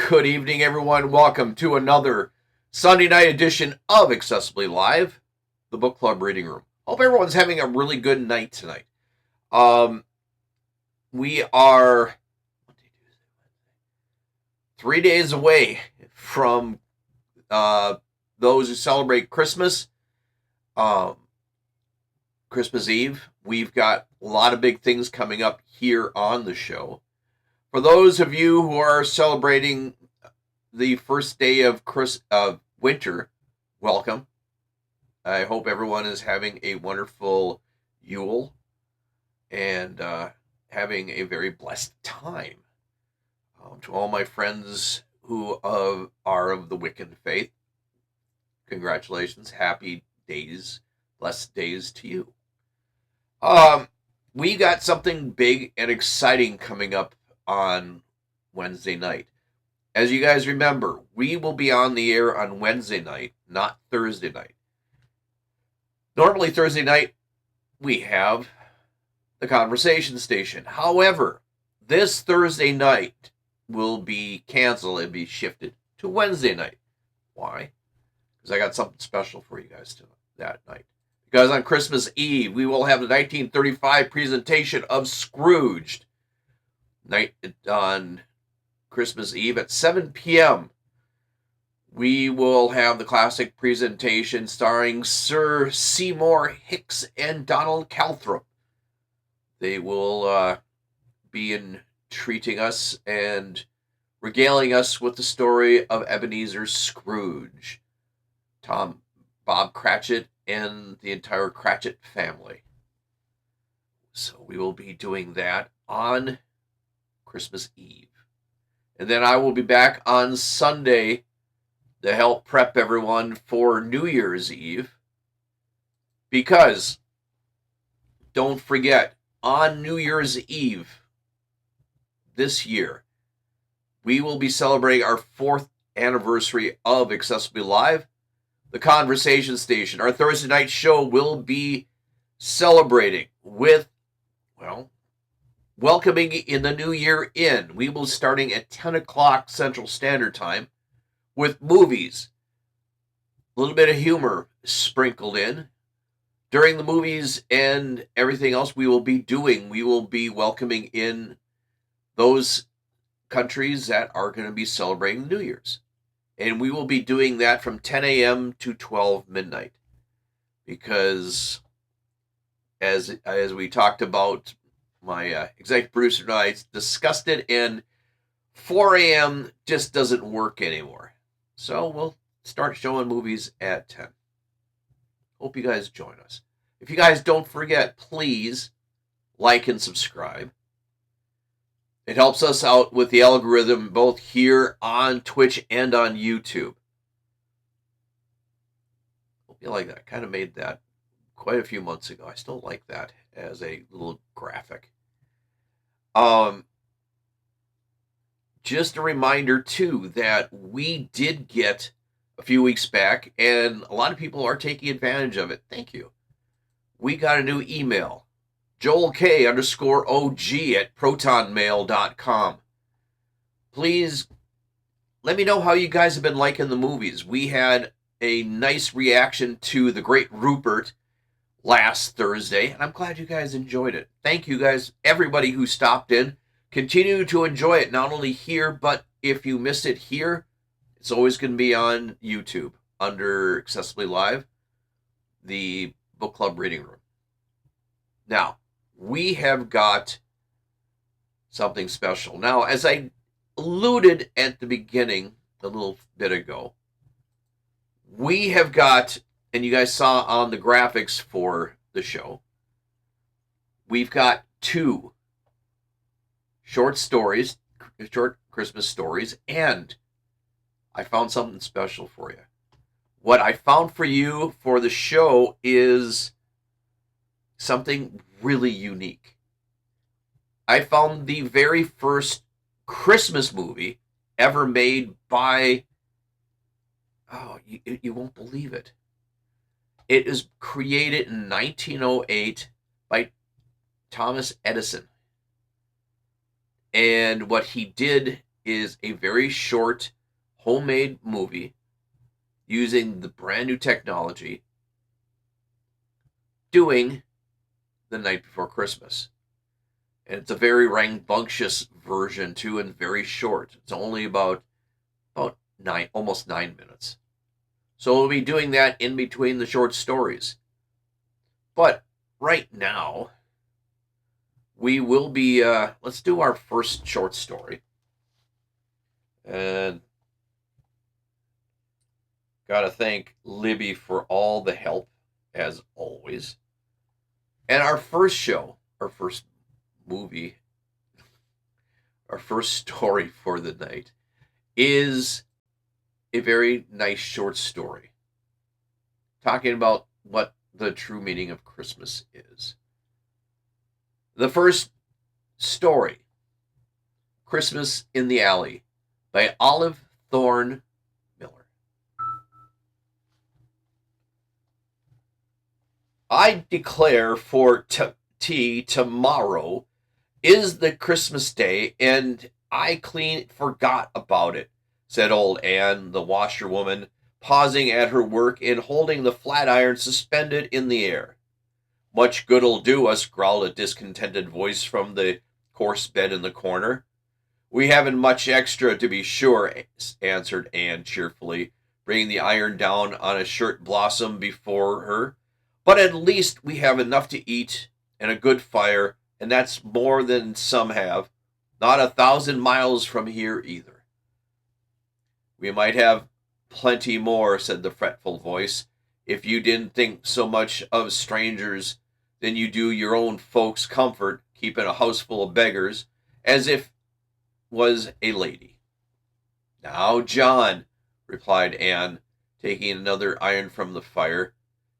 Good evening, everyone. Welcome to another Sunday night edition of Accessibly Live, the book club reading room. Hope everyone's having a really good night tonight. We are 3 days away from those who celebrate Christmas. Christmas Eve. We've got a lot of big things coming up here on the show. For those of you who are celebrating the first day of winter, welcome. I hope everyone is having a wonderful Yule and having a very blessed time. To all my friends who are of the Wiccan faith, congratulations, happy days, blessed days to you. We got something big and exciting coming up on Wednesday night. As you guys remember, we will be on the air on Wednesday night, not Thursday night. Normally Thursday night, we have the conversation station. However, this Thursday night will be canceled and be shifted to Wednesday night. Why? Because I got something special for you guys that night. Because on Christmas Eve, we will have the 1935 presentation of Scrooged. On Christmas Eve at 7 p.m. We will have the classic presentation starring Sir Seymour Hicks and Donald Calthrop. They will be entreating us and regaling us with the story of Ebenezer Scrooge, Bob Cratchit, and the entire Cratchit family. So we will be doing that on Christmas Eve. And then I will be back on Sunday to help prep everyone for New Year's Eve. Because, don't forget, on New Year's Eve this year, we will be celebrating our 4th anniversary of Accessibly Live, the conversation station. Our Thursday night show will be celebrating with, welcoming in the new year in. We will be starting at 10 o'clock Central Standard Time with movies. A little bit of humor sprinkled in. During the movies and everything else we will be doing, we will be welcoming in those countries that are going to be celebrating New Year's. And we will be doing that from 10 a.m. to 12 midnight. Because as we talked about, my executive producer and I discussed it, and 4 a.m. just doesn't work anymore. So we'll start showing movies at 10. Hope you guys join us. If you guys don't forget, please like and subscribe. It helps us out with the algorithm both here on Twitch and on YouTube. Hope you like that. I kind of made that quite a few months ago. I still like that as a little graphic. Just a reminder, too, that we did get a few weeks back, and a lot of people are taking advantage of it. Thank you. We got a new email, joelk_OG@protonmail.com. Please let me know how you guys have been liking the movies. We had a nice reaction to The Great Rupert last Thursday, and I'm glad you guys enjoyed it. Thank you guys, everybody who stopped in. Continue to enjoy it, not only here, but if you missed it here, it's always going to be on YouTube under Accessibly Live, the book club reading room. Now, we have got something special. Now, as I alluded at the beginning a little bit ago, we have got, and you guys saw on the graphics for the show, we've got 2 short stories, short Christmas stories, and I found something special for you. What I found for you for the show is something really unique. I found the very first Christmas movie ever made by, you won't believe it. It is created in 1908 by Thomas Edison. And what he did is a very short, homemade movie using the brand new technology doing The Night Before Christmas. And it's a very rambunctious version too, and very short. It's only about almost 9 minutes. So we'll be doing that in between the short stories. But right now, we will be, let's do our first short story. And gotta thank Libby for all the help, as always. And our first show, our first movie, our first story for the night is a very nice short story talking about what the true meaning of Christmas is. The first story, Christmas in the Alley, by Olive Thorne Miller. I declare for tea tomorrow is the Christmas day, and I clean forgot about it, said old Anne, the washerwoman, pausing at her work and holding the flat iron suspended in the air. Much good'll do us, growled a discontented voice from the coarse bed in the corner. We haven't much extra, to be sure, answered Anne cheerfully, bringing the iron down on a shirt blossom before her. But at least we have enough to eat and a good fire, and that's more than some have. Not 1,000 miles from here either. We might have plenty more, said the fretful voice, if you didn't think so much of strangers than you do your own folks' comfort, keeping a house full of beggars, as if was a lady. Now, John, replied Anne, taking another iron from the fire,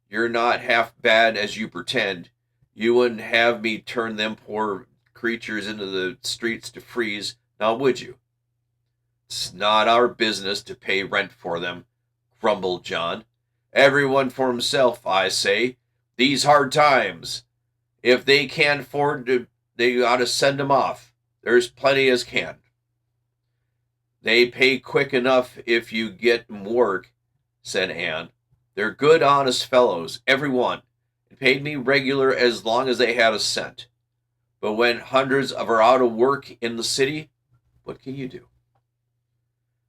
you're not half bad as you pretend. You wouldn't have me turn them poor creatures into the streets to freeze, now would you? It's not our business to pay rent for them, grumbled John. Everyone for himself, I say. These hard times. If they can't afford to, they ought to send them off. There's plenty as can. They pay quick enough if you get 'em work, said Anne. They're good, honest fellows, every one, and paid me regular as long as they had a cent. But when hundreds are out of work in the city, what can you do?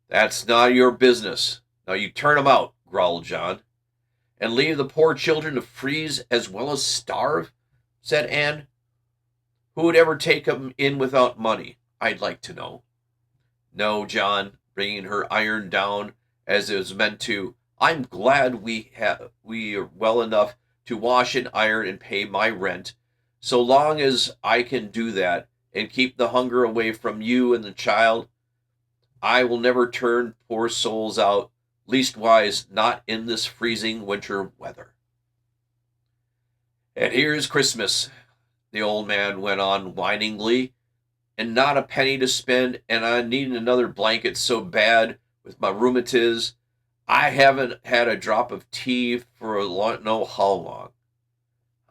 That's not your business. Now you turn 'em out, growled John. And leave the poor children to freeze as well as starve, said Anne. Who would ever take 'em in without money, I'd like to know. No, John, bringing her iron down as it was meant to. I'm glad we are well enough to wash and iron and pay my rent, so long as I can do that and keep the hunger away from you and the child. I will never turn poor souls out, leastwise not in this freezing winter weather. And here's Christmas, the old man went on whiningly, and not a penny to spend, and I need another blanket so bad with my rheumatiz. I haven't had a drop of tea for no how long.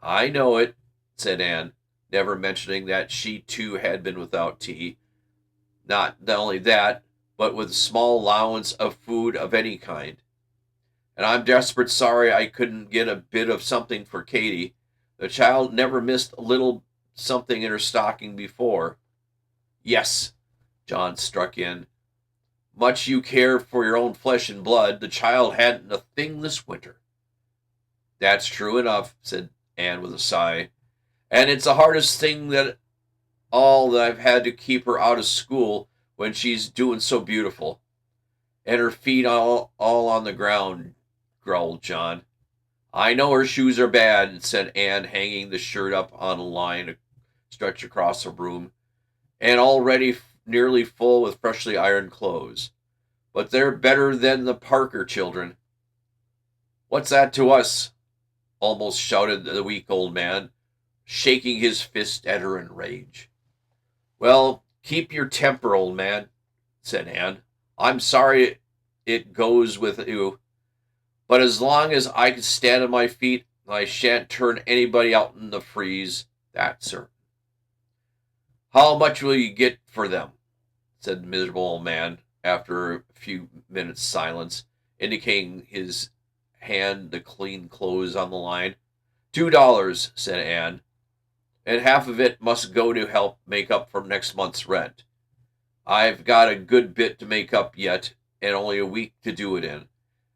I know it, said Anne, never mentioning that she too had been without tea. Not only that, but with a small allowance of food of any kind. And I'm desperate sorry I couldn't get a bit of something for Katie. The child never missed a little something in her stocking before. Yes, John struck in. Much you care for your own flesh and blood, the child hadn't a thing this winter. That's true enough, said Anne with a sigh. And it's the hardest thing that I've had to keep her out of school when she's doing so beautiful. And her feet all on the ground, growled John. I know her shoes are bad, said Anne, hanging the shirt up on a line stretched across the room, and already nearly full with freshly ironed clothes. But they're better than the Parker children. What's that to us? Almost shouted the weak old man, shaking his fist at her in rage. Well, keep your temper, old man, said Anne. I'm sorry it goes with you, but as long as I can stand on my feet, I shan't turn anybody out in the freeze, that's certain. How much will you get for them? said the miserable old man after a few minutes' silence, indicating his hand to clean clothes on the line. $2, said Anne, and half of it must go to help make up for next month's rent. I've got a good bit to make up yet, and only a week to do it in.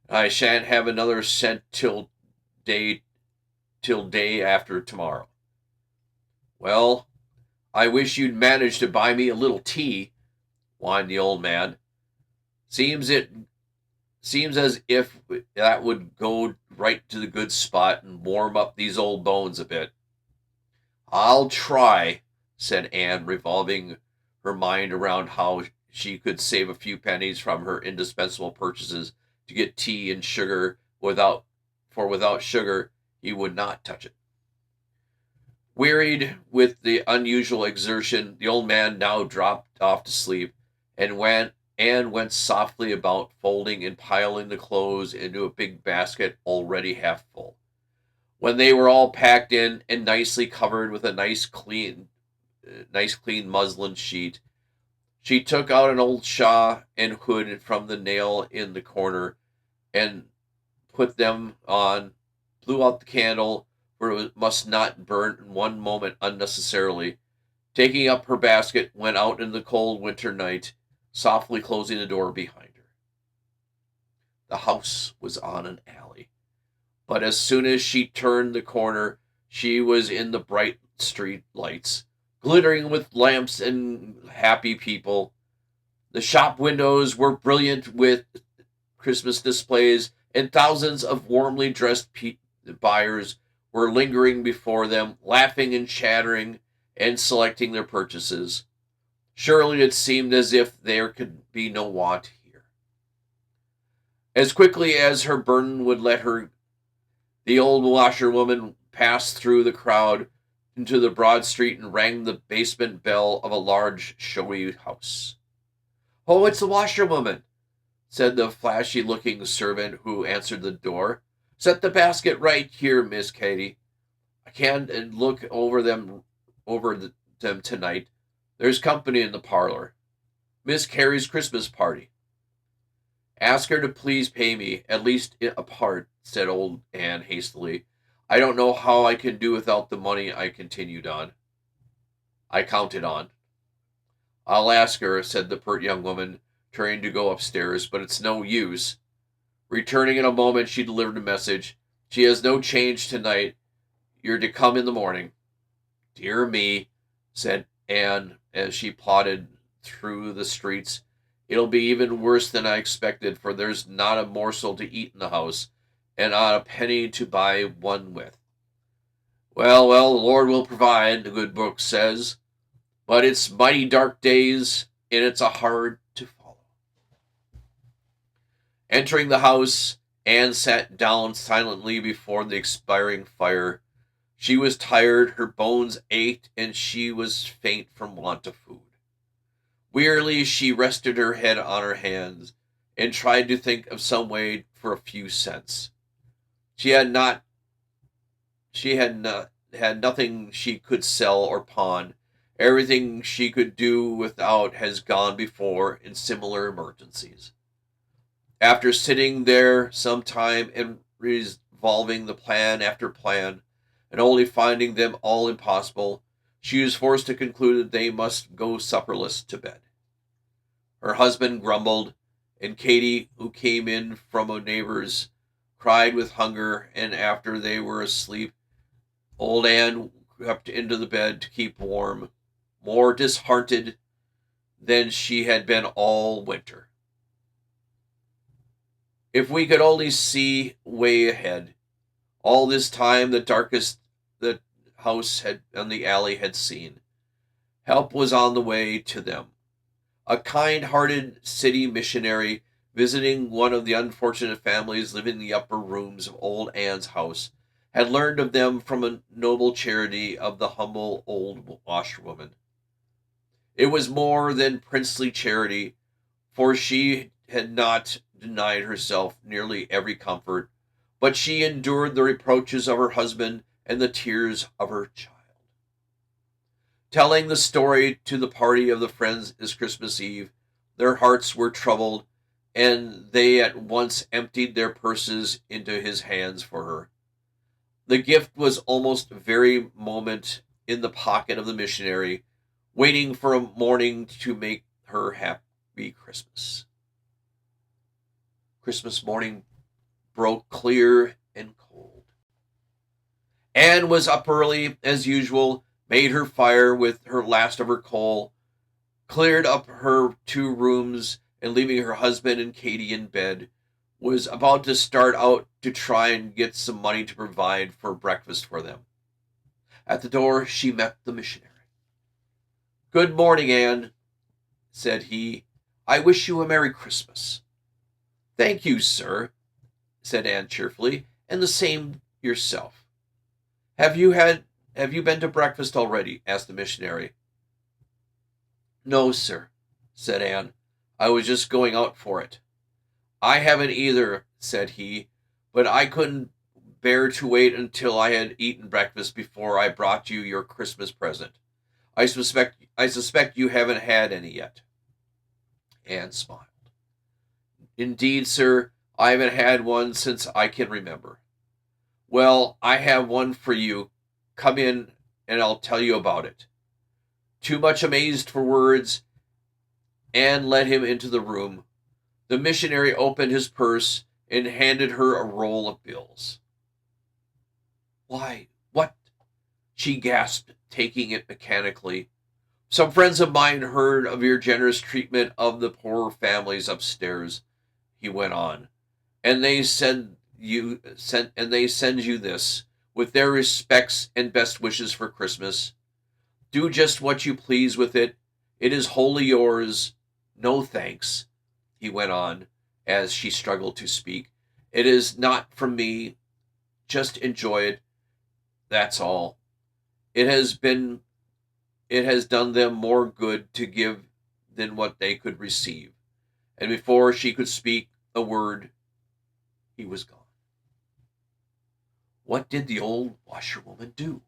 I shan't have another cent day day after tomorrow. Well, I wish you'd managed to buy me a little tea, whined the old man. Seems as if that would go right to the good spot and warm up these old bones a bit. I'll try, said Anne, revolving her mind around how she could save a few pennies from her indispensable purchases to get tea and sugar without sugar he would not touch it. Wearied with the unusual exertion, the old man now dropped off to sleep, and Anne went softly about, folding and piling the clothes into a big basket already half full. When they were all packed in and nicely covered with a nice clean muslin sheet, she took out an old shawl and hood from the nail in the corner and put them on, blew out the candle, for it must not burn one moment unnecessarily. Taking up her basket, went out in the cold winter night, softly closing the door behind her. The house was on an alley, but as soon as she turned the corner, she was in the bright street lights, glittering with lamps and happy people. The shop windows were brilliant with Christmas displays, and thousands of warmly dressed buyers were lingering before them, laughing and chattering and selecting their purchases. Surely it seemed as if there could be no want here. As quickly as her burden would let her, the old washerwoman passed through the crowd into the broad street and rang the basement bell of a large, showy house. "Oh, it's the washerwoman," said the flashy-looking servant who answered the door. "Set the basket right here, Miss Katy. I can't look over them tonight. There's company in the parlor. Miss Carey's Christmas party." "Ask her to please pay me, at least a part," said old Anne hastily. "I don't know how I can do without the money," I continued on. I counted on. "I'll ask her," said the pert young woman, turning to go upstairs, "but it's no use." Returning in a moment, she delivered a message. "She has no change tonight. You're to come in the morning." "Dear me," said Anne as she plodded through the streets. "It'll be even worse than I expected, for there's not a morsel to eat in the house, and not a penny to buy one with. Well, the Lord will provide, the good book says, but it's mighty dark days, and it's a hard to follow." Entering the house, Anne sat down silently before the expiring fire. She was tired, her bones ached, and she was faint from want of food. Wearily she rested her head on her hands, and tried to think of some way for a few cents. She had nothing she could sell or pawn. Everything she could do without has gone before in similar emergencies. After sitting there some time and revolving the plan after plan, and only finding them all impossible, she was forced to conclude that they must go supperless to bed. Her husband grumbled, and Katy, who came in from a neighbor's, cried with hunger, and after they were asleep, old Anne crept into the bed to keep warm, more disheartened than she had been all winter. If we could only see way ahead. All this time the darkest the house had and the alley had seen. Help was on the way to them. A kind-hearted city missionary, visiting one of the unfortunate families living in the upper rooms of old Anne's house, had learned of them from a noble charity of the humble old washerwoman. It was more than princely charity, for she had not denied herself nearly every comfort, but she endured the reproaches of her husband and the tears of her child. Telling the story to the party of the friends this Christmas Eve, Their hearts were troubled, and they at once emptied their purses into his hands for her. The gift was almost very moment in the pocket of the missionary, waiting for a morning to make her happy Christmas. Christmas morning broke clear and cold. Anne was up early, as usual, made her fire with her last of her coal, cleared up her 2 rooms, and leaving her husband and Katie in bed, was about to start out to try and get some money to provide for breakfast for them. At the door she met the missionary. "Good morning, Anne," said he. "I wish you a Merry Christmas." "Thank you, sir," said Anne cheerfully, "and the same yourself." Have you been to breakfast already?" asked the missionary. "No, sir," said Anne. "I was just going out for it." "I haven't either," said he, "but I couldn't bear to wait until I had eaten breakfast before I brought you your Christmas present. I suspect you haven't had any yet." Anne smiled. "Indeed, sir, I haven't had one since I can remember." "Well, I have one for you. Come in, and I'll tell you about it." Too much amazed for words, Anne led him into the room. The missionary opened his purse and handed her a roll of bills. "Why, what?" she gasped, taking it mechanically. "Some friends of mine heard of your generous treatment of the poor families upstairs," he went on, "and they send you this, with their respects and best wishes for Christmas. Do just what you please with it. It is wholly yours. No thanks," he went on, as she struggled to speak. "It is not from me. Just enjoy it. That's all. It has done them more good to give than what they could receive." And before she could speak a word, he was gone. What did the old washerwoman do?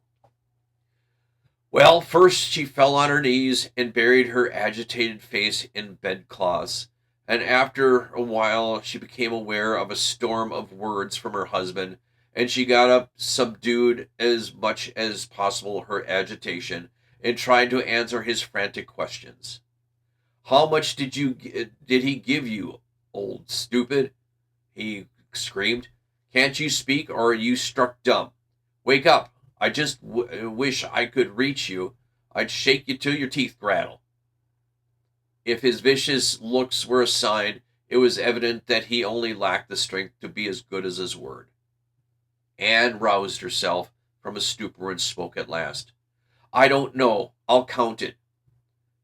Well, first she fell on her knees and buried her agitated face in bedclothes, and after a while she became aware of a storm of words from her husband, and she got up, subdued as much as possible her agitation, and tried to answer his frantic questions. "How much did he give you, old stupid?" he screamed. "Can't you speak, or are you struck dumb? Wake up! I just wish I could reach you. I'd shake you till your teeth rattle." If his vicious looks were a sign, it was evident that he only lacked the strength to be as good as his word. Anne roused herself from a stupor and spoke at last. "I don't know. I'll count it."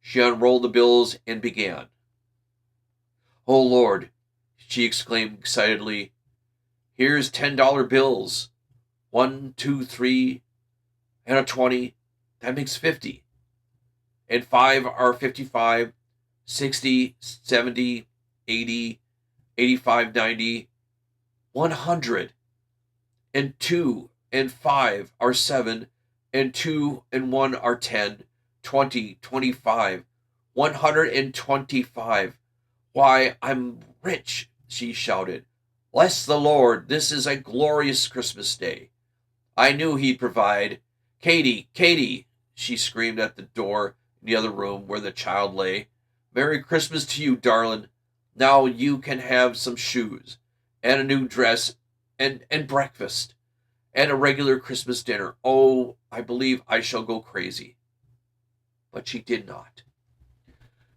She unrolled the bills and began. "Oh, Lord," she exclaimed excitedly, "here's $10 bills. 1, 2, 3, and a 20. That makes 50. And 5 are 55, 60, 70, 80, 85, 90, 100. And 2 and 5 are 7, and 2 and 1 are 10, 20, 25, 125. Why, I'm rich," she shouted. "Bless the Lord, this is a glorious Christmas day. I knew he'd provide. Katie, Katie," she screamed at the door in the other room where the child lay. "Merry Christmas to you, darling. Now you can have some shoes, and a new dress, and breakfast, and a regular Christmas dinner. Oh, I believe I shall go crazy." But she did not.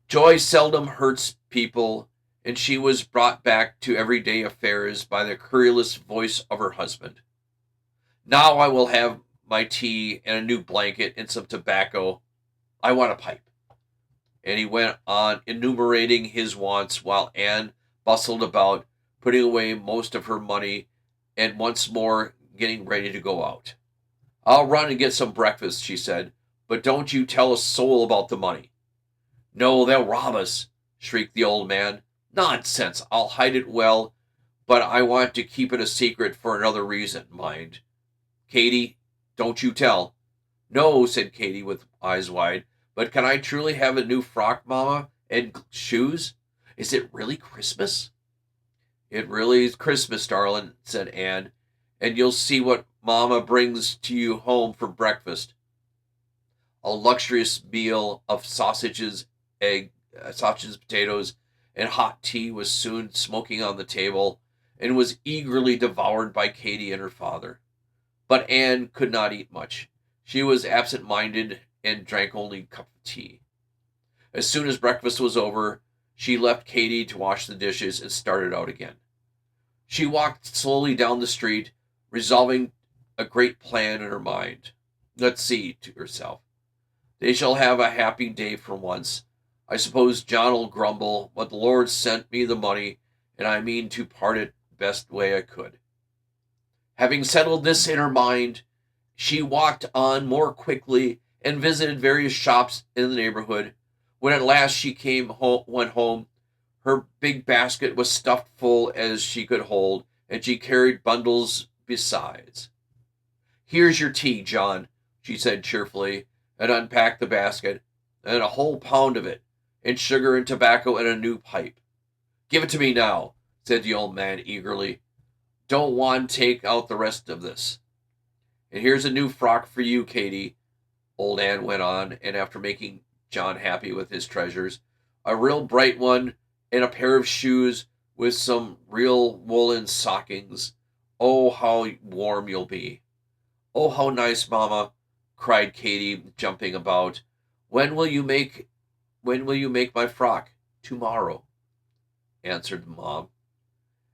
Joy seldom hurts people, and she was brought back to everyday affairs by the querulous voice of her husband. "Now I will have my tea and a new blanket and some tobacco. I want a pipe." And he went on enumerating his wants while Anne bustled about, putting away most of her money and once more getting ready to go out. "I'll run and get some breakfast," she said, "but don't you tell a soul about the money." "No, they'll rob us," shrieked the old man. "Nonsense, I'll hide it well, but I want to keep it a secret for another reason, mind. Katie, don't you tell." "No," said Katie with eyes wide, "but can I truly have a new frock, Mamma, and shoes?" Is it really Christmas? It really is Christmas, darling, said Anne, and you'll see what Mama brings to you home for breakfast. A luxurious meal of sausages, potatoes, and hot tea was soon smoking on the table, and was eagerly devoured by Katy and her father. But Anne could not eat much. She was absent-minded and drank only a cup of tea. As soon as breakfast was over, she left Katy to wash the dishes and started out again. She walked slowly down the street, resolving a great plan in her mind. Let's see, to herself. They shall have a happy day for once. I suppose John'll grumble, but the Lord sent me the money, and I mean to part it best way I could. Having settled this in her mind, she walked on more quickly and visited various shops in the neighborhood. When at last went home, her big basket was stuffed full as she could hold, and she carried bundles besides. Here's your tea, John, she said cheerfully, and unpacked the basket, and a whole pound of it, and sugar and tobacco and a new pipe. Give it to me now, said the old man eagerly. Don't want to take out the rest of this. And here's a new frock for you, Katy, old Anne went on, and after making John happy with his treasures, a real bright one, and a pair of shoes with some real woolen stockings. Oh, how warm you'll be. Oh, how nice, Mamma, cried Katy, jumping about. When will you make my frock? Tomorrow, answered Mom.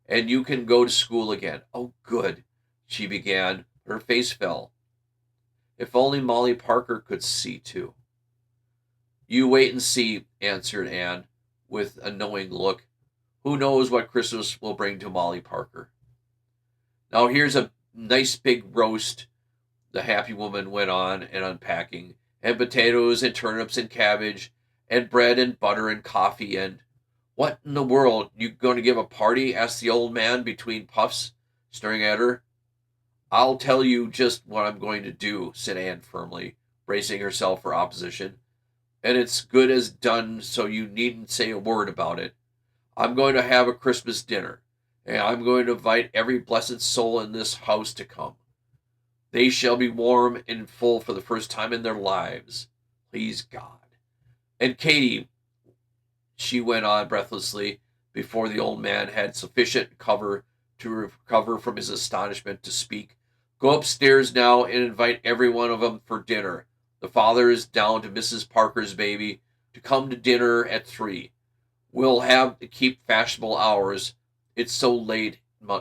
And you can go to school again. Oh, good, she began. Her face fell. If only Molly Parker could see, too. You wait and see, answered Anne, with a knowing look. Who knows what Christmas will bring to Molly Parker? Now here's a nice big roast, the happy woman went on and unpacking, and potatoes and turnips and cabbage, and bread and butter and coffee, and what in the world, you going to give a party? Asked the old man between puffs, staring at her. I'll tell you just what I'm going to do, said Anne firmly, bracing herself for opposition. And it's good as done, so you needn't say a word about it. I'm going to have a Christmas dinner, and I'm going to invite every blessed soul in this house to come. They shall be warm and full for the first time in their lives. Please God. And Katy, she went on breathlessly, before the old man had sufficient cover to recover from his astonishment to speak. Go upstairs now and invite every one of them for dinner. The father is down to Mrs. Parker's baby to come to dinner at 3. We'll have to keep fashionable hours. It's so late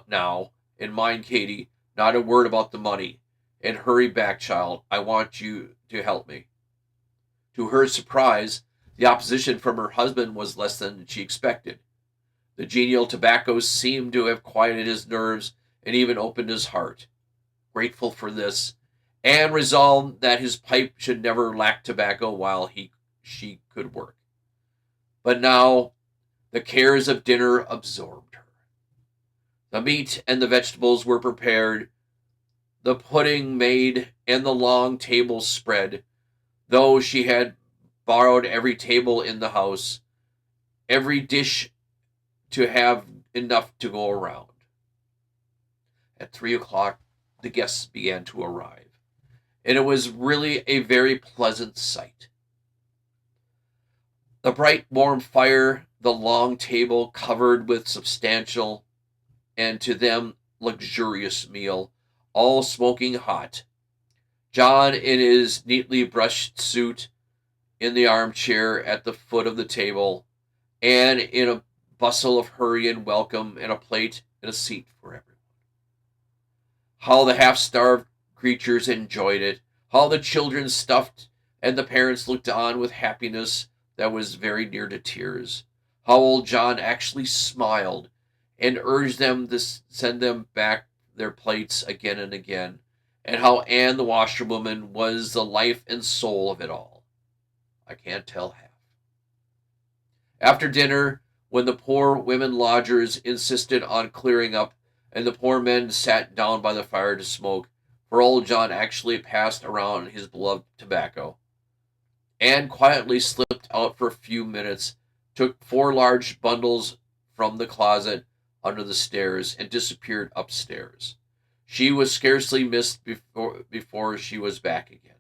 now. And mind, Katy, not a word about the money. And hurry back, child. I want you to help me. To her surprise, the opposition from her husband was less than she expected. The genial tobacco seemed to have quieted his nerves and even opened his heart. Grateful for this, Anne resolved that his pipe should never lack tobacco while she could work. But now the cares of dinner absorbed her. The meat and the vegetables were prepared, the pudding made, and the long table spread, though she had borrowed every table in the house, every dish to have enough to go around. At 3 o'clock, the guests began to arrive, and it was really a very pleasant sight. The bright, warm fire, the long table covered with substantial, and to them luxurious meal, all smoking hot. John, in his neatly brushed suit, in the armchair at the foot of the table, and in a bustle of hurry and welcome, and a plate and a seat for everyone. How the half-starved creatures enjoyed it, how the children stuffed, and the parents looked on with happiness that was very near to tears. How old John actually smiled, and urged them to send them back their plates again and again, and how Anne the washerwoman was the life and soul of it all. I can't tell half. After dinner, when the poor women lodgers insisted on clearing up, and the poor men sat down by the fire to smoke, for old John actually passed around his beloved tobacco, Anne quietly slipped out for a few minutes, took 4 large bundles from the closet under the stairs, and disappeared upstairs. She was scarcely missed before she was back again.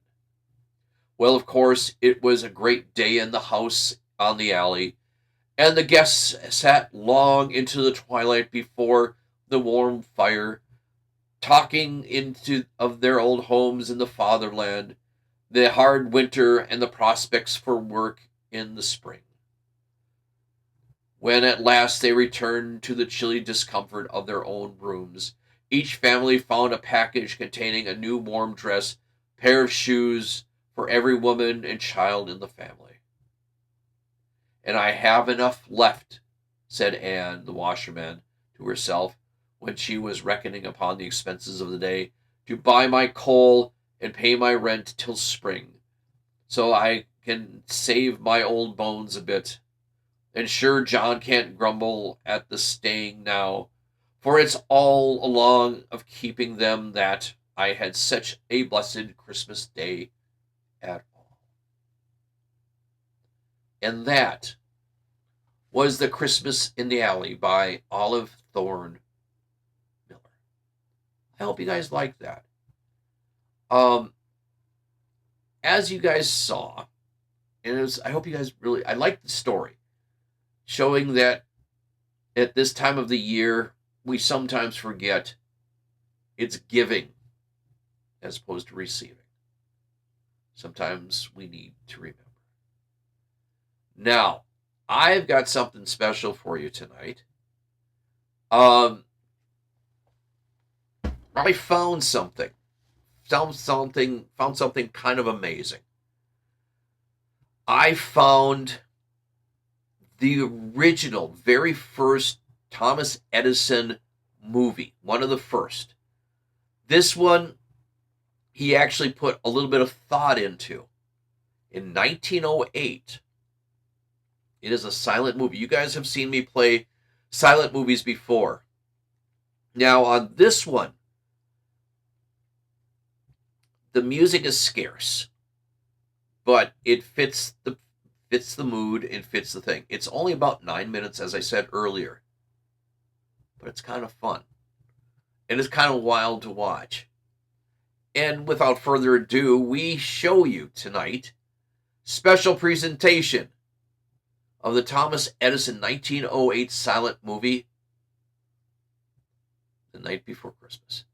Well, of course, it was a great day in the house on the alley, and the guests sat long into the twilight before the warm fire, talking into of their old homes in the fatherland, the hard winter, and the prospects for work in the spring. When at last they returned to the chilly discomfort of their own rooms, each family found a package containing a new warm dress, pair of shoes for every woman and child in the family. "And I have enough left," said Anne, the washerman, to herself when she was reckoning upon the expenses of the day, "to buy my coal and pay my rent till spring, so I can save my old bones a bit. And sure John can't grumble at the staying now, for it's all along of keeping them that I had such a blessed Christmas day at all." And that was The Christmas in the Alley by Olive Thorne Miller. I hope you guys liked that. As you guys saw, and I hope you guys I liked the story, showing that at this time of the year, we sometimes forget it's giving as opposed to receiving. Sometimes we need to remember. Now, I've got something special for you tonight. I found something. Found something kind of amazing. I found the original, very first Thomas Edison movie, one of the first. This one, he actually put a little bit of thought into. In 1908, it is a silent movie. You guys have seen me play silent movies before. Now, on this one, the music is scarce, but it fits the mood and fits the thing. It's only about 9 minutes, as I said earlier, but it's kind of fun, and it's kind of wild to watch. And without further ado, we show you tonight special presentation of the Thomas Edison 1908 silent movie, The Night Before Christmas.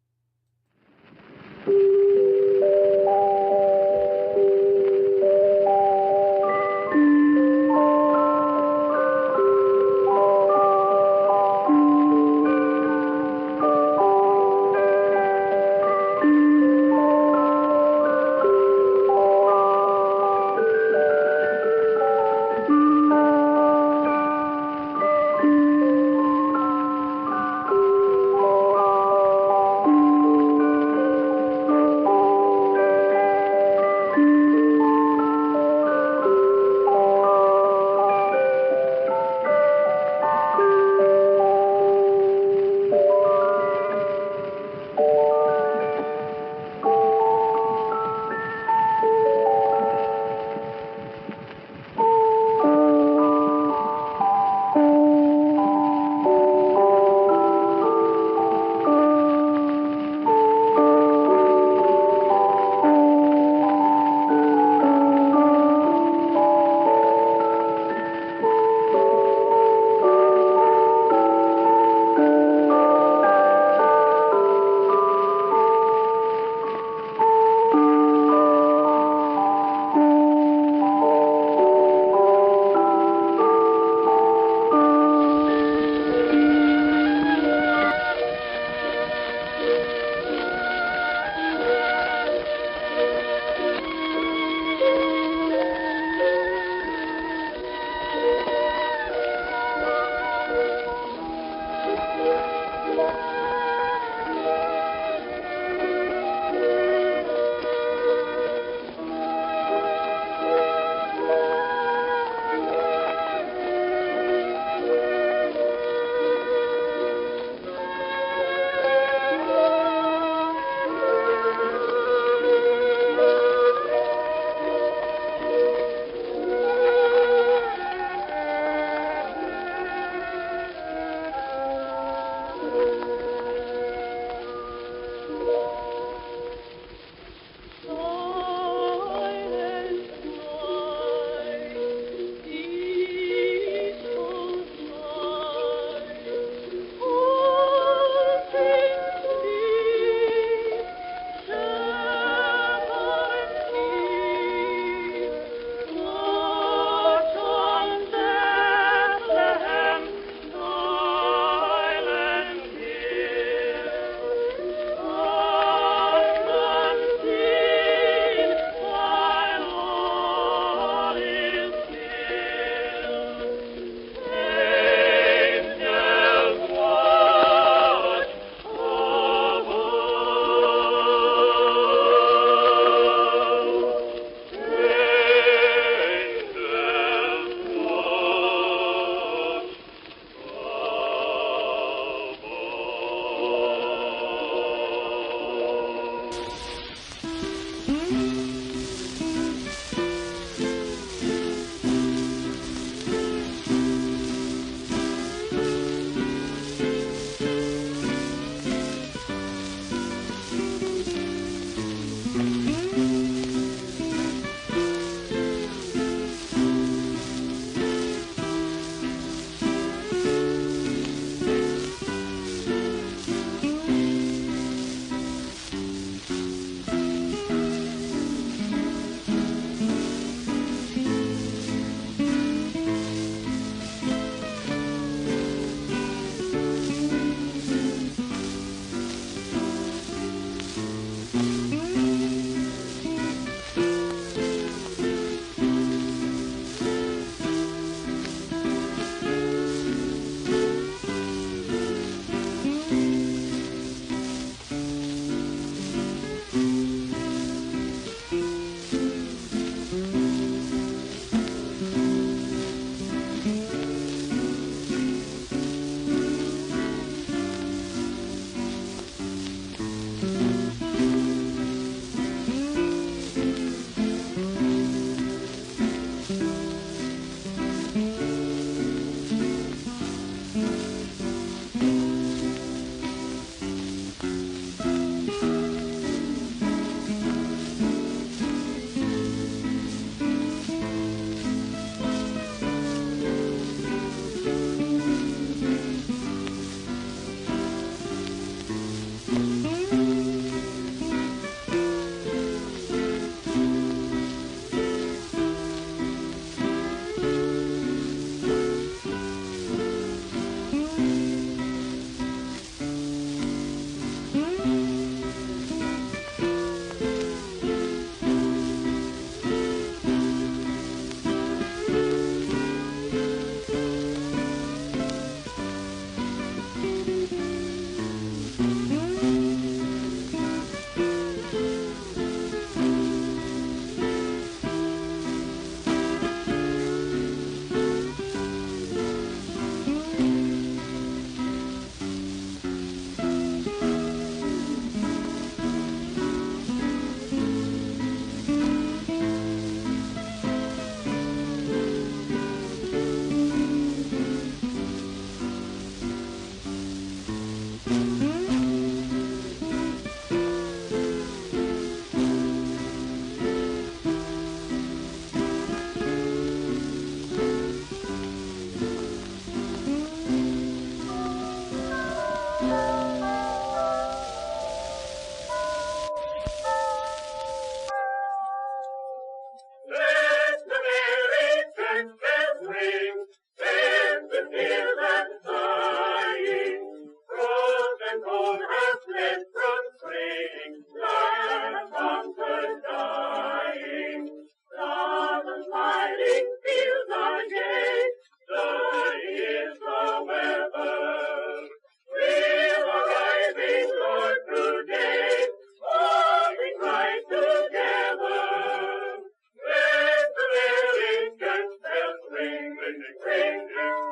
ring,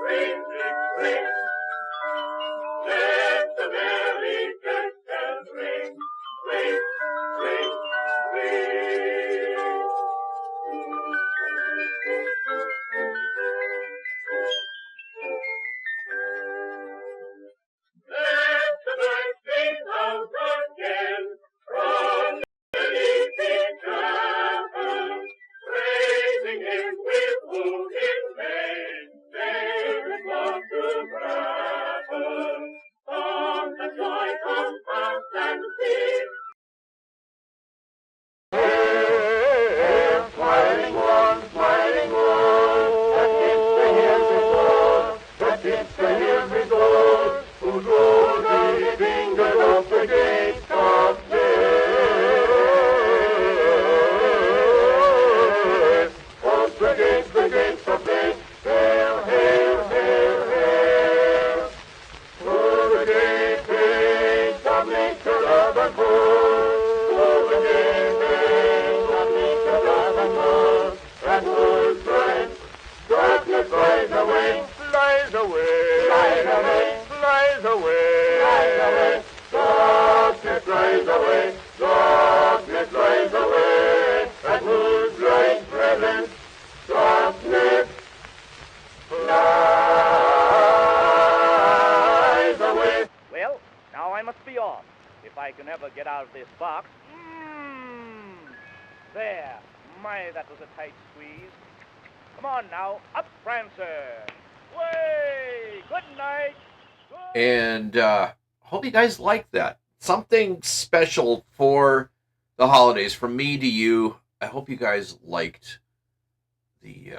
ring, ring. Let the merry church bells ring, ring, ring, ring. Let the birds sing out again from the leafy chapel, praising him with who in vain there is love to grapple. Come the joy, come fast and see. Hail, smiling one, that keeps the hills in gold, that keeps the hills in gold, who goes leaping up the gates of faith. Of the gates of faith, hail, hail, hail, hail. Through the gates of nature, love and gold, through the gates of nature, love and gold, and good friends, darkness flies away, flies away, flies away, flies away, flies away, darkness flies away, darkness flies away, and whose bright presence, darkness flies away. Well, now I must be off. If I can ever get out of this box. There. My, that was a tight squeeze. Come on now. Up, Prancer. Way. Good night. And hope you guys like that. Something special for the holidays from me to you. I hope you guys liked the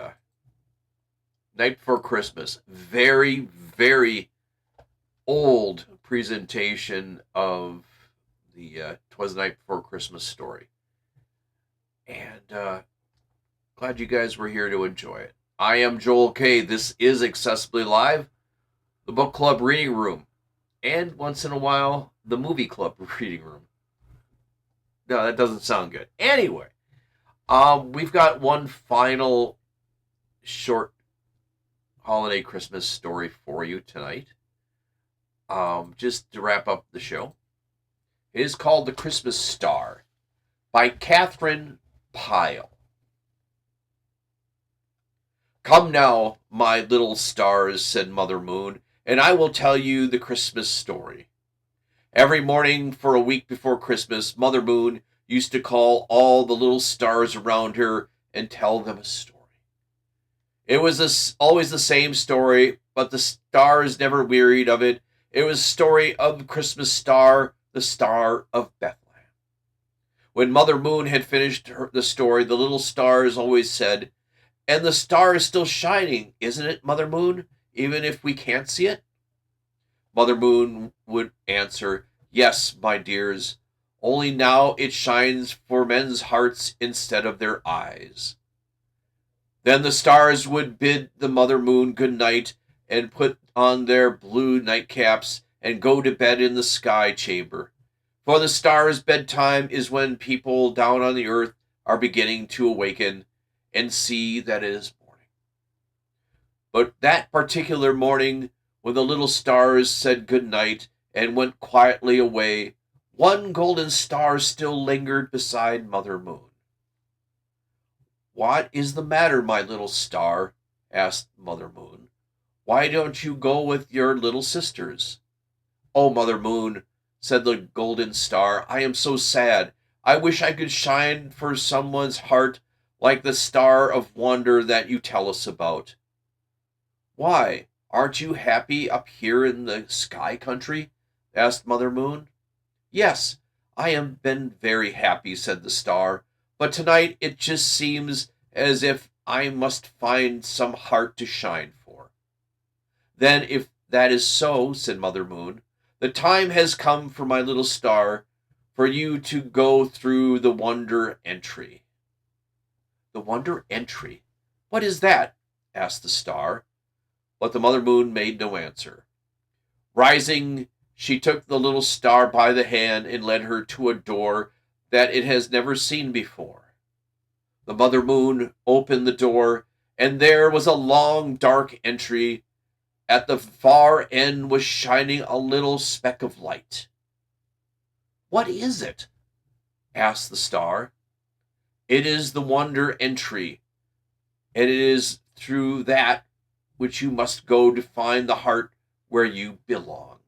Night Before Christmas. Very, very old presentation of the 'Twas the Night Before Christmas story. And glad you guys were here to enjoy it. I am Joel K. This is Accessibly Live, the book club reading room, and once in a while, the movie club reading room. No, that doesn't sound good. Anyway, we've got one final short holiday Christmas story for you tonight. Just to wrap up the show. It is called The Christmas Star by Catherine Pyle. Come now, my little stars, said Mother Moon, and I will tell you the Christmas story. Every morning for a week before Christmas, Mother Moon used to call all the little stars around her and tell them a story. It was always the same story, but the stars never wearied of it. It was a story of the Christmas star, the Star of Bethlehem. When Mother Moon had finished the story, the little stars always said, "And the star is still shining, isn't it, Mother Moon, even if we can't see it?" Mother Moon would answer, "Yes, my dears, only now it shines for men's hearts instead of their eyes." Then the stars would bid the Mother Moon good night and put on their blue nightcaps and go to bed in the sky chamber. For the stars' bedtime is when people down on the earth are beginning to awaken and see that it is morning. But that particular morning, when the little stars said good night and went quietly away, one golden star still lingered beside Mother Moon. "What is the matter, my little star?" asked Mother Moon. "Why don't you go with your little sisters?" "Oh, Mother Moon," said the golden star, "I am so sad. I wish I could shine for someone's heart like the star of wonder that you tell us about." "Why, aren't you happy up here in the sky country?" asked Mother Moon. "Yes, I have been very happy," said the star, "but tonight it just seems as if I must find some heart to shine for." "Then if that is so," said Mother Moon, "the time has come for my little star, for you to go through the wonder entry." "The wonder entry? What is that?" asked the star. But the Mother Moon made no answer. Rising, she took the little star by the hand and led her to a door that it has never seen before. The Mother Moon opened the door, and there was a long, dark entry. At the far end was shining a little speck of light. "What is it?" asked the star. "It is the wonder entry, and it is through that which you must go to find the heart where you belong,"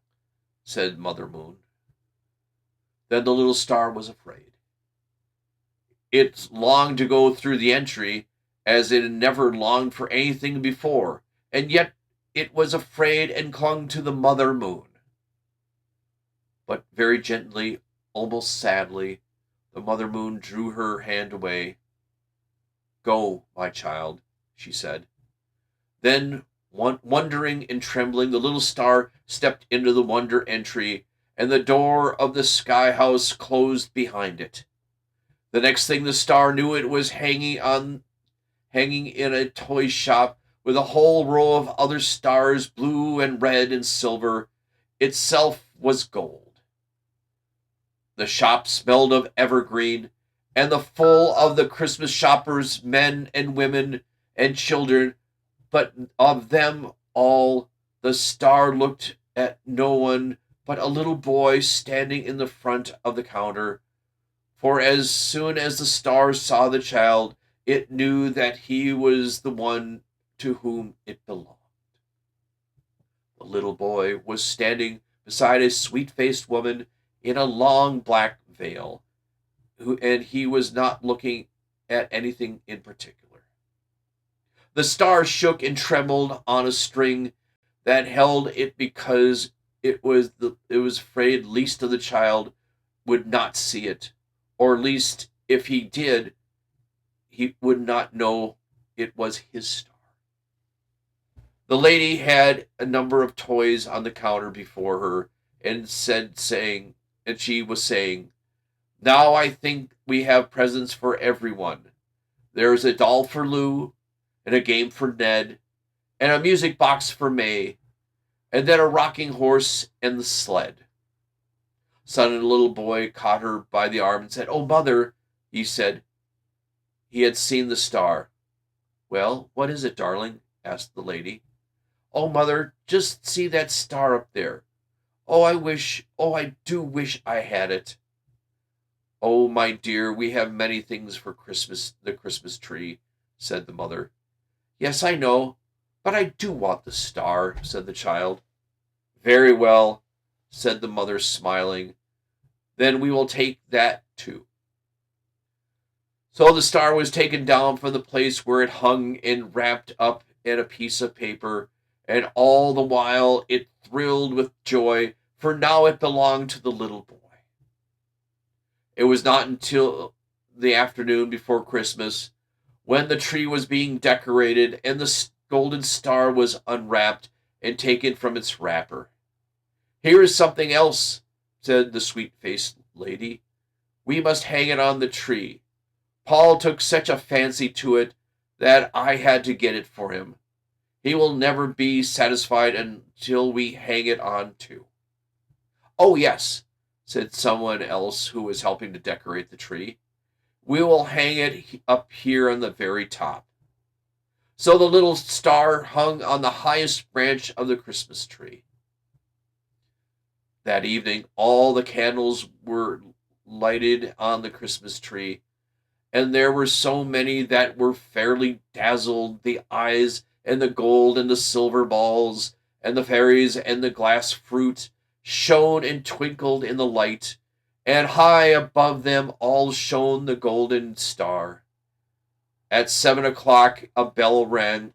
said Mother Moon. Then the little star was afraid. It longed to go through the entry, as it had never longed for anything before, and yet it was afraid and clung to the Mother Moon. But very gently, almost sadly, the Mother Moon drew her hand away. "Go, my child," she said. Then, wondering and trembling, the little star stepped into the wonder entry, and the door of the sky house closed behind it. The next thing the star knew, it was hanging in a toy shop with a whole row of other stars, blue and red and silver. Itself was gold. The shop smelled of evergreen, and the full of the Christmas shoppers, men and women and children, but of them all the star looked at no one but a little boy standing in the front of the counter. For as soon as the star saw the child, it knew that he was the one to whom it belonged. The little boy was standing beside a sweet-faced woman in a long black veil, and he was not looking at anything in particular. The star shook and trembled on a string that held it because it was afraid least of the child would not see it, or least if he did, he would not know it was his star. The lady had a number of toys on the counter before her, and she was saying, "Now I think we have presents for everyone. There is a doll for Lou, and a game for Ned, and a music box for May, and then a rocking horse and the sled." Suddenly, the little boy caught her by the arm and said, "Oh, Mother," he said. He had seen the star. "Well, what is it, darling?" asked the lady. "Oh, Mother, just see that star up there. Oh, I do wish I had it." "Oh, my dear, we have many things for the Christmas tree," said the mother. "Yes, I know, but I do want the star," said the child. "Very well," said the mother, smiling. "Then we will take that too." So the star was taken down from the place where it hung and wrapped up in a piece of paper, and all the while it thrilled with joy, for now it belonged to the little boy. It was not until the afternoon before Christmas, when the tree was being decorated and the golden star was unwrapped and taken from its wrapper. "Here is something else," said the sweet-faced lady. "We must hang it on the tree. Paul took such a fancy to it that I had to get it for him. He will never be satisfied until we hang it on too." "Oh, yes," said someone else who was helping to decorate the tree. "We will hang it up here on the very top." So the little star hung on the highest branch of the Christmas tree. That evening, all the candles were lighted on the Christmas tree, and there were so many that were fairly dazzled the eyes, and the gold and the silver balls, and the fairies and the glass fruit shone and twinkled in the light, and high above them all shone the golden star. At 7 o'clock a bell rang,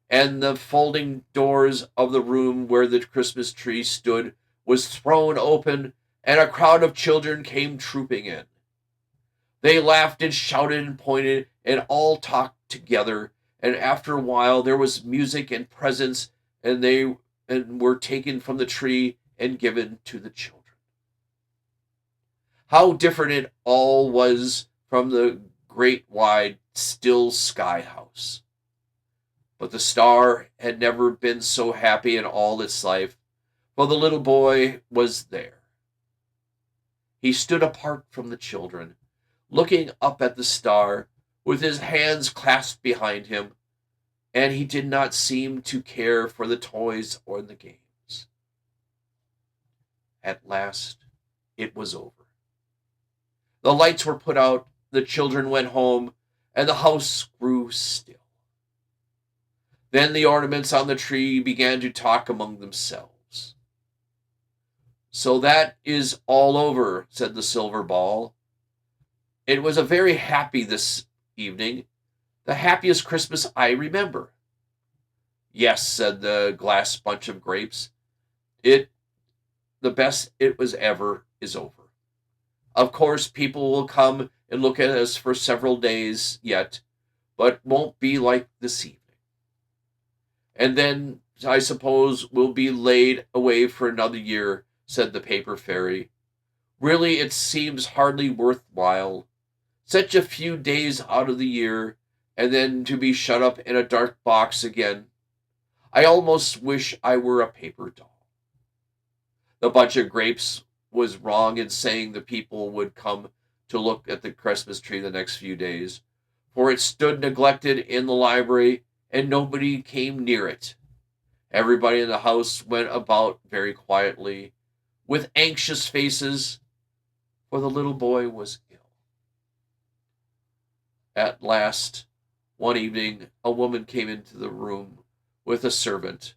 and the folding doors of the room where the Christmas tree stood was thrown open, and a crowd of children came trooping in. They laughed and shouted and pointed, and all talked together, and after a while there was music and presents, and they were taken from the tree and given to the children. How different it all was from the great wide still sky house. But the star had never been so happy in all its life, for the little boy was there. He stood apart from the children, looking up at the star, with his hands clasped behind him. and he did not seem to care for the toys or the games. At last, it was over. The lights were put out, the children went home, and the house grew still. Then the ornaments on the tree began to talk among themselves. So that is all over, said the silver ball. It was a very happy this evening, the happiest Christmas I remember. Yes, said the glass bunch of grapes. The best it was ever is over. Of course, people will come and look at us for several days yet, but won't be like this evening. And then, I suppose, we'll be laid away for another year, said the paper fairy. Really, it seems hardly worthwhile. Such a few days out of the year, and then to be shut up in a dark box again. I almost wish I were a paper doll. The bunch of grapes was wrong in saying the people would come to look at the Christmas tree the next few days, for it stood neglected in the library and nobody came near it. Everybody in the house went about very quietly, with anxious faces, for the little boy was ill. At last, one evening, a woman came into the room with a servant.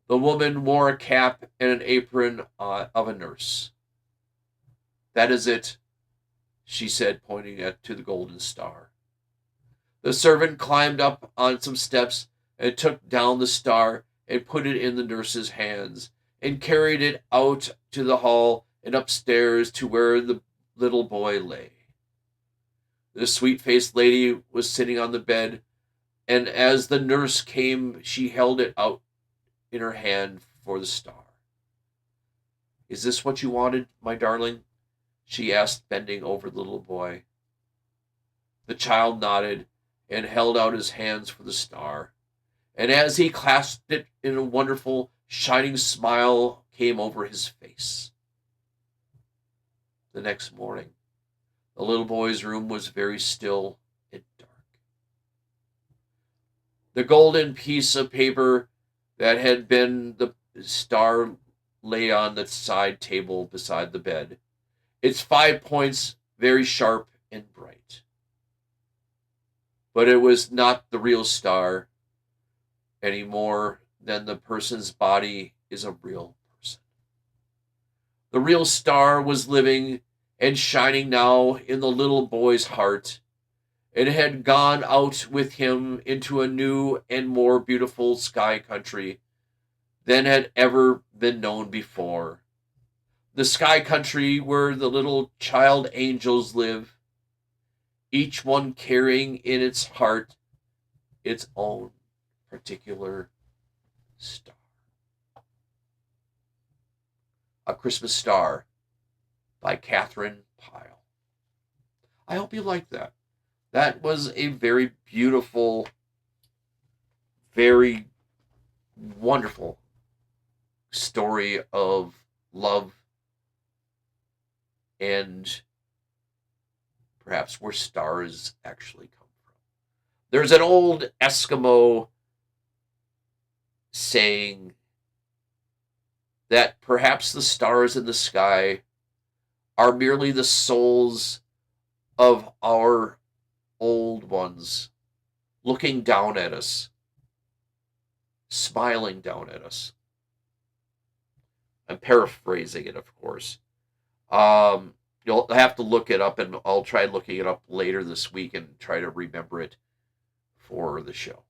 The woman wore a cap and an apron of a nurse. That is it, she said, pointing to the golden star. The servant climbed up on some steps and took down the star and put it in the nurse's hands and carried it out to the hall and upstairs to where the little boy lay. The sweet-faced lady was sitting on the bed, and as the nurse came, she held it out in her hand for the star. Is this what you wanted, my darling? She asked, bending over the little boy. The child nodded and held out his hands for the star, and as he clasped it, in a wonderful, shining smile came over his face. The next morning, the little boy's room was very still and dark. The golden piece of paper that had been the star lay on the side table beside the bed, its 5 points very sharp and bright. But it was not the real star any more than the person's body is a real person. The real star was living and shining now in the little boy's heart, and had gone out with him into a new and more beautiful sky country than had ever been known before. The sky country where the little child angels live, each one carrying in its heart its own particular star. A Christmas Star by Catherine Pyle. I hope you liked that. That was a very beautiful, very wonderful story of love and perhaps where stars actually come from. There's an old Eskimo saying that perhaps the stars in the sky are merely the souls of our old ones looking down at us, smiling down at us. I'm paraphrasing it, of course. You'll have to look it up, and I'll try looking it up later this week and try to remember it for the show.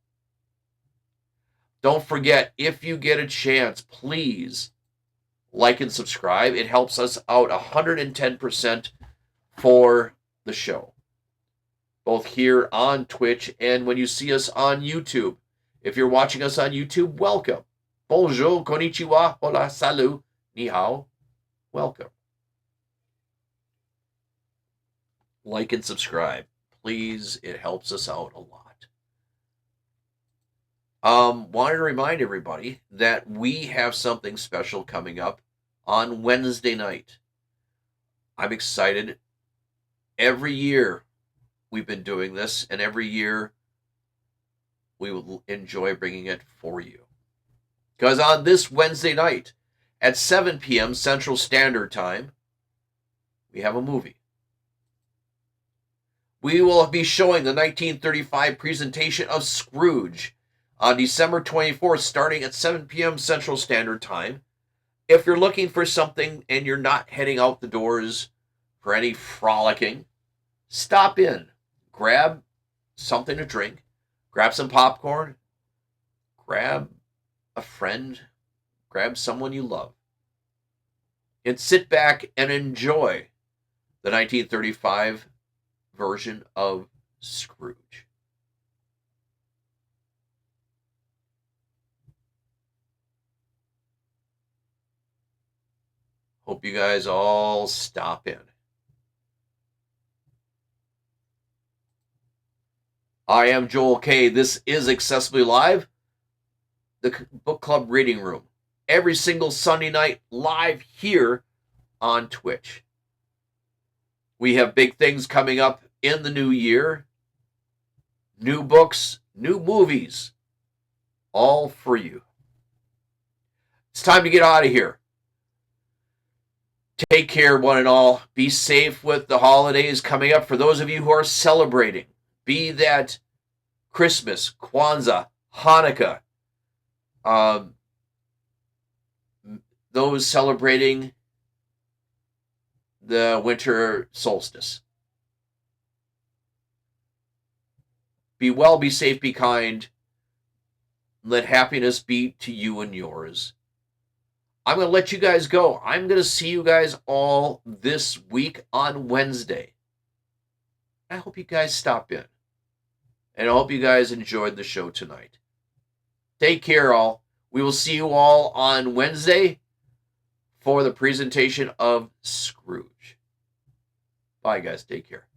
Don't forget, if you get a chance, please like and subscribe. It helps us out 110% for the show, both here on Twitch and when you see us on YouTube. If you're watching us on YouTube, welcome. Bonjour, konnichiwa, hola, salut, ni hao. Welcome. Like and subscribe. Please, it helps us out a lot. Wanted to remind everybody that we have something special coming up on Wednesday night. I'm excited. Every year we've been doing this, and every year we will enjoy bringing it for you. Because on this Wednesday night at 7 p.m. Central Standard Time, we have a movie. We will be showing the 1935 presentation of Scrooge on December 24th, starting at 7 p.m. Central Standard Time. If you're looking for something and you're not heading out the doors for any frolicking, stop in, grab something to drink, grab some popcorn, grab a friend, grab someone you love, and sit back and enjoy the 1935 version of Scrooge. Hope you guys all stop in. I am Joel K. This is Accessibly Live, the book club reading room. Every single Sunday night live here on Twitch. We have big things coming up in the new year. New books, new movies, all for you. It's time to get out of here. Take care, one and all. Be safe with the holidays coming up. For those of you who are celebrating, be that Christmas, Kwanzaa, Hanukkah, those celebrating the winter solstice. Be well, be safe, be kind. Let happiness be to you and yours. I'm going to let you guys go. I'm going to see you guys all this week on Wednesday. I hope you guys stop in. And I hope you guys enjoyed the show tonight. Take care, all. We will see you all on Wednesday for the presentation of Scrooge. Bye, guys. Take care.